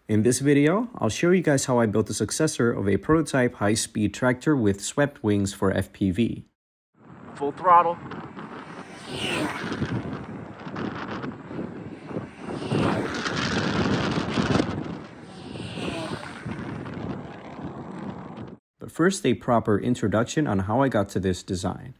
In this video, I'll show you guys how I built the successor of a prototype high-speed tractor with swept wings for FPV. Full throttle. But first, a proper introduction on how I got to this design.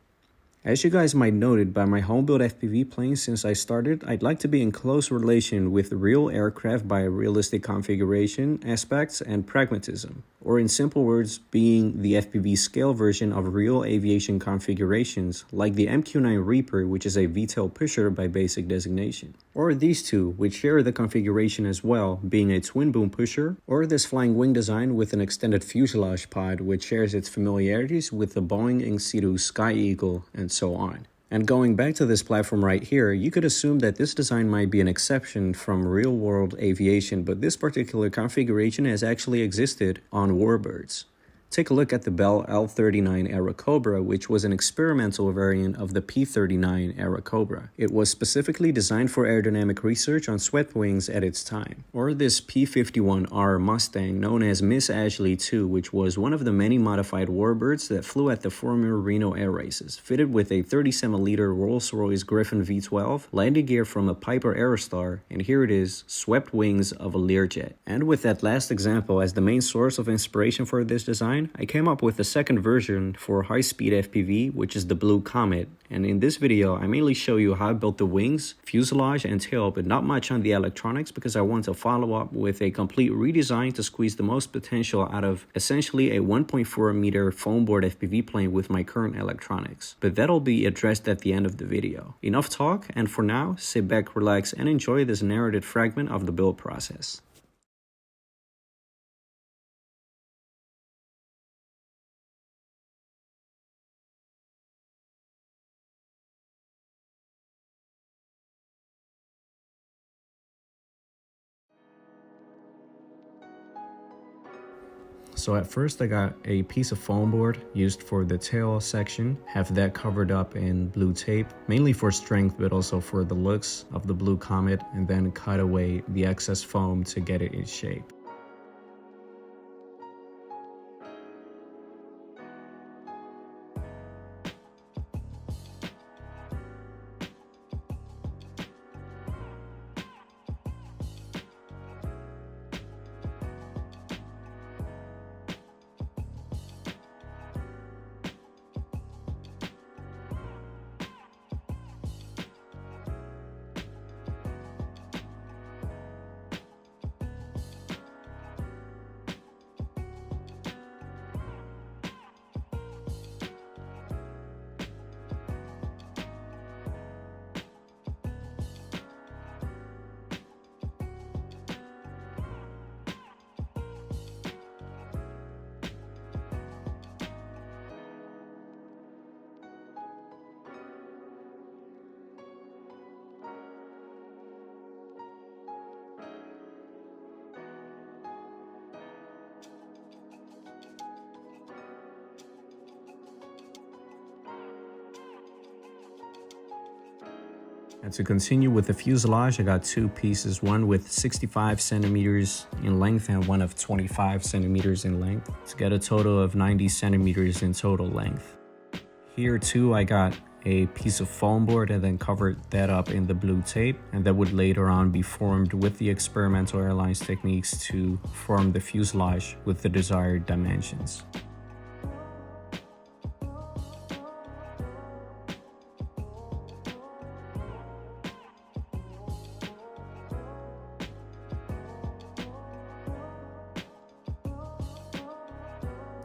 As you guys might noted by my home-built FPV plane since I started, I'd like to be in close relation with real aircraft by realistic configuration, aspects, and pragmatism. Or in simple words, being the FPV scale version of real aviation configurations, like the MQ-9 Reaper, which is a VTOL pusher by basic designation. Or these two, which share the configuration as well, being a twin-boom pusher, or this flying wing design with an extended fuselage pod, which shares its familiarities with the Boeing in situ Sky Eagle, and so on. And going back to this platform right here, you could assume that this design might be an exception from real-world aviation, but this particular configuration has actually existed on warbirds. Take a look at the Bell L-39 Airacobra, which was an experimental variant of the P-39 Airacobra. It was specifically designed for aerodynamic research on swept wings at its time. Or this P-51R Mustang, known as Miss Ashley II, which was one of the many modified warbirds that flew at the former Reno Air Races, fitted with a 37-liter Rolls-Royce Griffon V12, landing gear from a Piper Aerostar, and here it is, swept wings of a Learjet. And with that last example as the main source of inspiration for this design, I came up with the second version for high-speed FPV, which is the blue Comet, and in this video I mainly show you how I built the wings, fuselage, and tail, but not much on the electronics because I want to follow up with a complete redesign to squeeze the most potential out of essentially a 1.4 meter foam board FPV plane with my current electronics. But that'll be addressed at the end of the video. Enough talk, and for now, sit back, relax, and enjoy this narrated fragment of the build process. So at first I got a piece of foam board used for the tail section, have that covered up in blue tape, mainly for strength but also for the looks of the blue Comet, and then cut away the excess foam to get it in shape. And to continue with the fuselage, I got two pieces, one with 65 centimeters in length and one of 25 centimeters in length, to get a total of 90 centimeters in total length. Here too, I got a piece of foam board and then covered that up in the blue tape, and that would later on be formed with the experimental airlines techniques to form the fuselage with the desired dimensions.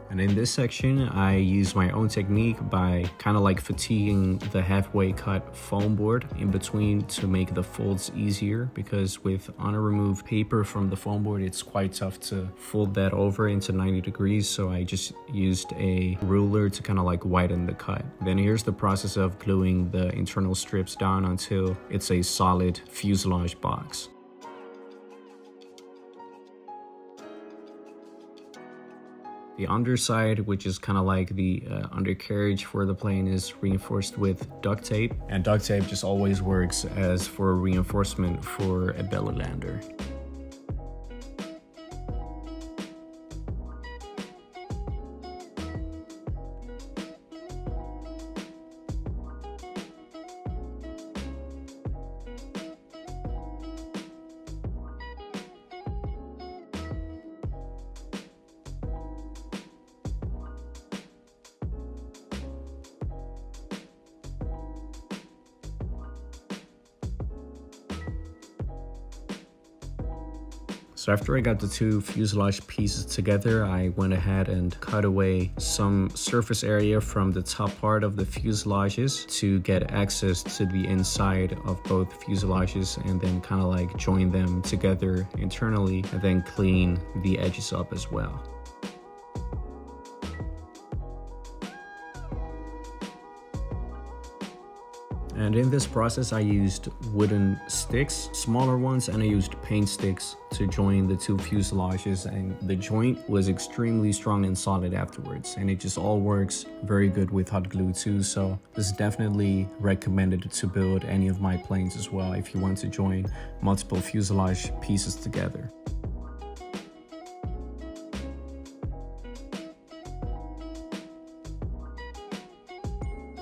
And in this section, I use my own technique by kind of like fatiguing the halfway cut foam board in between to make the folds easier, because with unremoved paper from the foam board, it's quite tough to fold that over into 90 degrees. So I just used a ruler to kind of like widen the cut. Then here's the process of gluing the internal strips down until it's a solid fuselage box. The underside, which is kind of like the undercarriage for the plane, is reinforced with duct tape, and duct tape just always works as for reinforcement for a belly lander. So after I got the two fuselage pieces together, I went ahead and cut away some surface area from the top part of the fuselages to get access to the inside of both fuselages, and then kind of like join them together internally and then clean the edges up as well. And in this process, I used wooden sticks, smaller ones, and I used paint sticks to join the two fuselages, and the joint was extremely strong and solid afterwards, and it just all works very good with hot glue too. So this is definitely recommended to build any of my planes as well if you want to join multiple fuselage pieces together.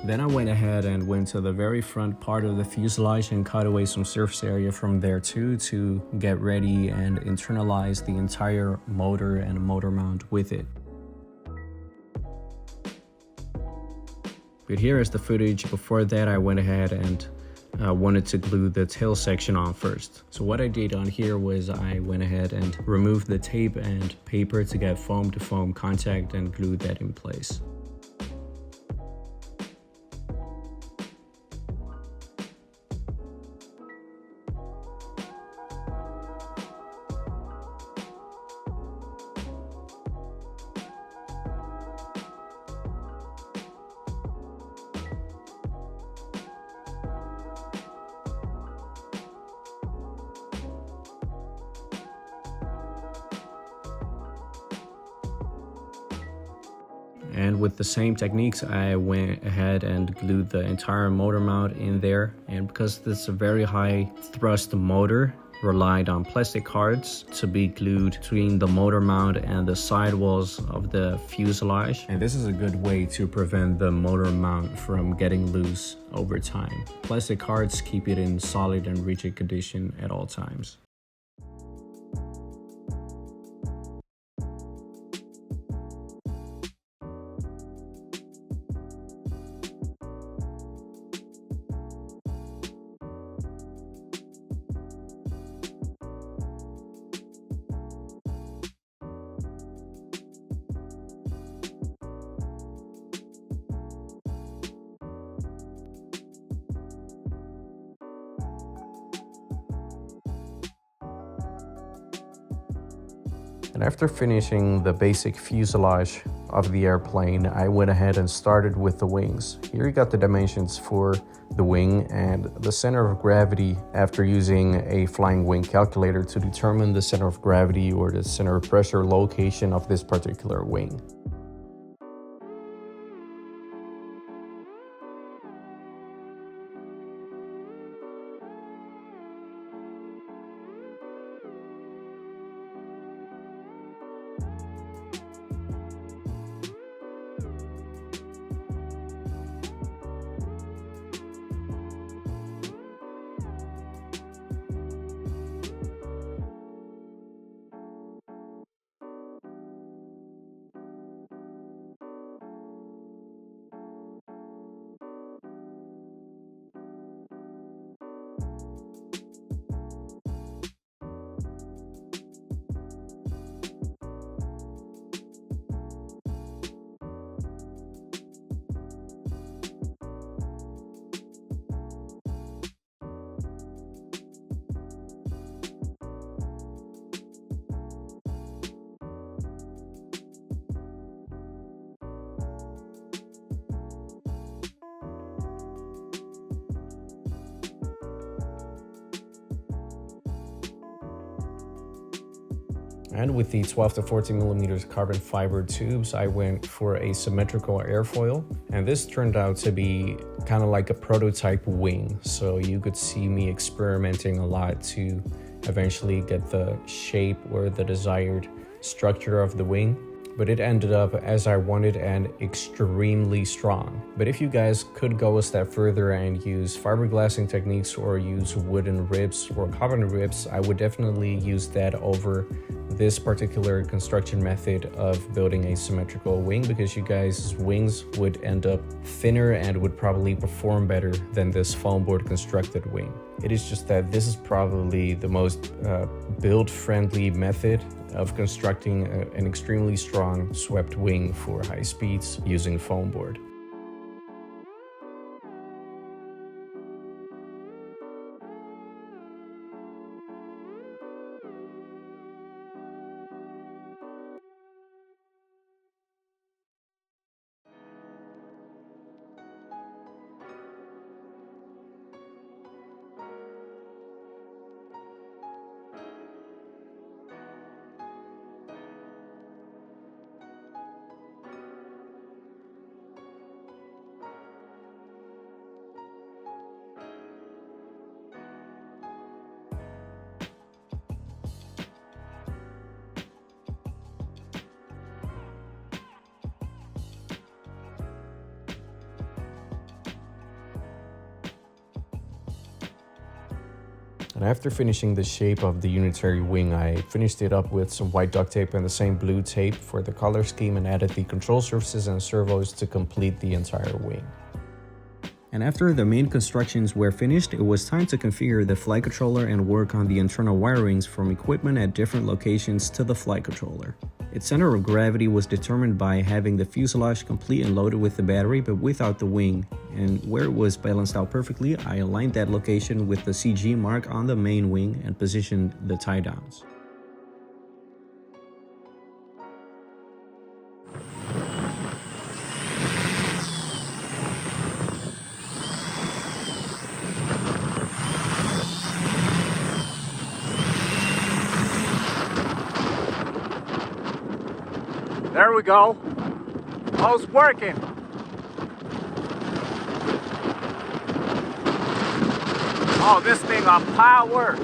Then I went ahead and went to the very front part of the fuselage and cut away some surface area from there too to get ready and internalize the entire motor and motor mount with it. But here is the footage. Before that, I went ahead and wanted to glue the tail section on first. So what I did on here was I went ahead and removed the tape and paper to get foam to foam contact and glued that in place. And with the same techniques, I went ahead and glued the entire motor mount in there. And because this is a very high thrust motor, relied on plastic cards to be glued between the motor mount and the sidewalls of the fuselage. And this is a good way to prevent the motor mount from getting loose over time. Plastic cards keep it in solid and rigid condition at all times. And after finishing the basic fuselage of the airplane, I went ahead and started with the wings. Here you got the dimensions for the wing and the center of gravity after using a flying wing calculator to determine the center of gravity or the center of pressure location of this particular wing. And with the 12 to 14 millimeters carbon fiber tubes, I went for a symmetrical airfoil. And this turned out to be kind of like a prototype wing. So you could see me experimenting a lot to eventually get the shape or the desired structure of the wing. But it ended up as I wanted and extremely strong. But if you guys could go a step further and use fiberglassing techniques or use wooden ribs or carbon ribs, I would definitely use that over this particular construction method of building a symmetrical wing, because you guys' wings would end up thinner and would probably perform better than this foam board constructed wing. It is just that this is probably the most build-friendly method of constructing an extremely strong swept wing for high speeds using foam board. And after finishing the shape of the unitary wing, I finished it up with some white duct tape and the same blue tape for the color scheme and added the control surfaces and servos to complete the entire wing. And after the main constructions were finished, it was time to configure the flight controller and work on the internal wirings from equipment at different locations to the flight controller. Its center of gravity was determined by having the fuselage complete and loaded with the battery but without the wing, and where it was balanced out perfectly, I aligned that location with the CG mark on the main wing and positioned the tie downs. There we go. Oh, it's working. Oh, this thing on power.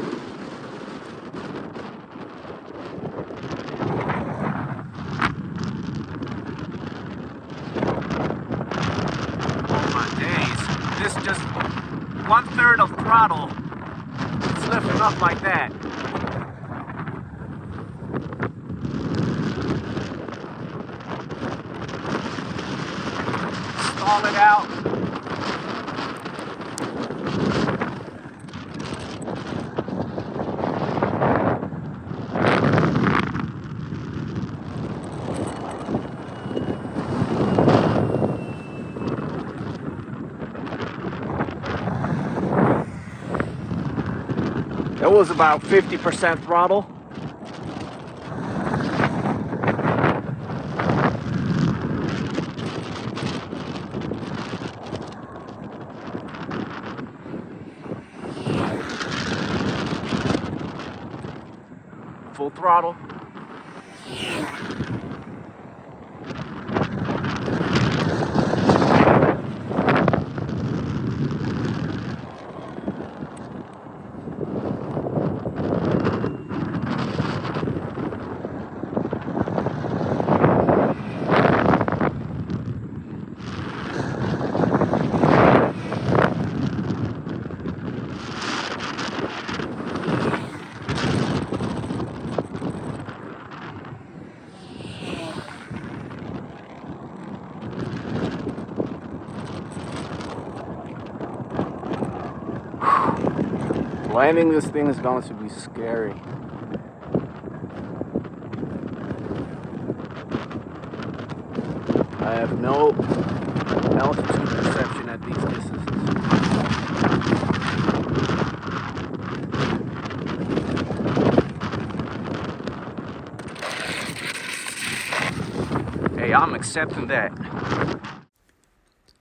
Oh my days. This just 1/3 of throttle. It's lifting up like that. Stall it out. It was about 50% throttle. Full throttle. Landing this thing is going to be scary. I have no altitude perception at these distances. Hey, I'm accepting that.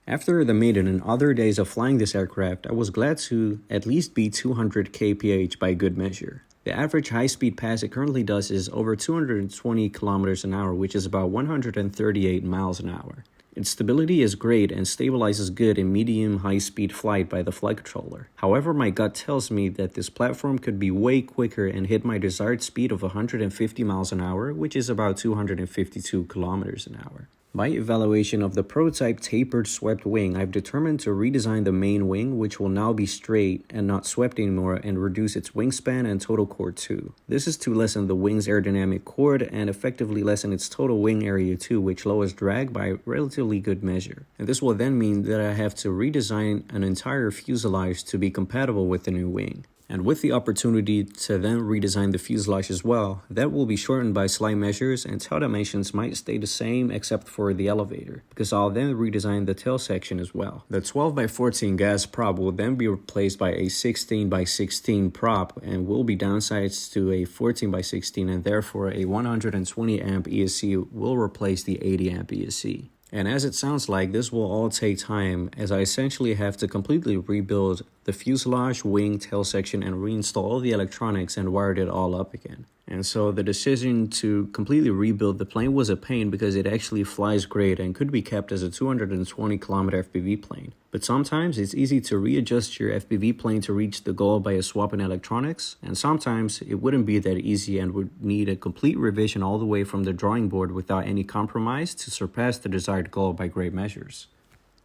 After the Maiden and other days of flying this aircraft, I was glad to at least beat 200 kph by good measure. The average high-speed pass it currently does is over 220 kilometers an hour, which is about 138 miles an hour. Its stability is great and stabilizes good in medium high-speed flight by the flight controller. However, my gut tells me that this platform could be way quicker and hit my desired speed of 150 miles an hour, which is about 252 kilometers an hour. By evaluation of the prototype tapered swept wing, I've determined to redesign the main wing, which will now be straight and not swept anymore, and reduce its wingspan and total chord too. This is to lessen the wing's aerodynamic chord and effectively lessen its total wing area too, which lowers drag by relatively good measure. And this will then mean that I have to redesign an entire fuselage to be compatible with the new wing. And with the opportunity to then redesign the fuselage as well, that will be shortened by slight measures and tail dimensions might stay the same except for the elevator, because I'll then redesign the tail section as well. The 12x14 gas prop will then be replaced by a 16x16 prop and will be downsized to a 14x16, and therefore a 120 amp ESC will replace the 80 amp ESC. And as it sounds like, this will all take time, as I essentially have to completely rebuild the fuselage, wing, tail section, and reinstall all the electronics and wired it all up again. And so the decision to completely rebuild the plane was a pain because it actually flies great and could be kept as a 220 kilometer FPV plane. But sometimes it's easy to readjust your FPV plane to reach the goal by a swap in electronics, and sometimes it wouldn't be that easy and would need a complete revision all the way from the drawing board without any compromise to surpass the desired goal by great measures.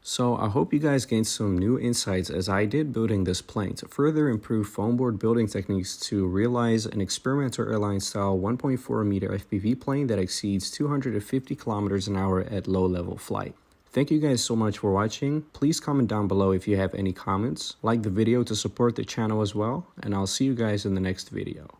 So I hope you guys gained some new insights as I did building this plane to further improve foam board building techniques to realize an experimental airline style 1.4 meter FPV plane that exceeds 250 kilometers an hour at low level flight. Thank you guys so much for watching. Please comment down below if you have any comments. Like the video to support the channel as well, and I'll see you guys in the next video.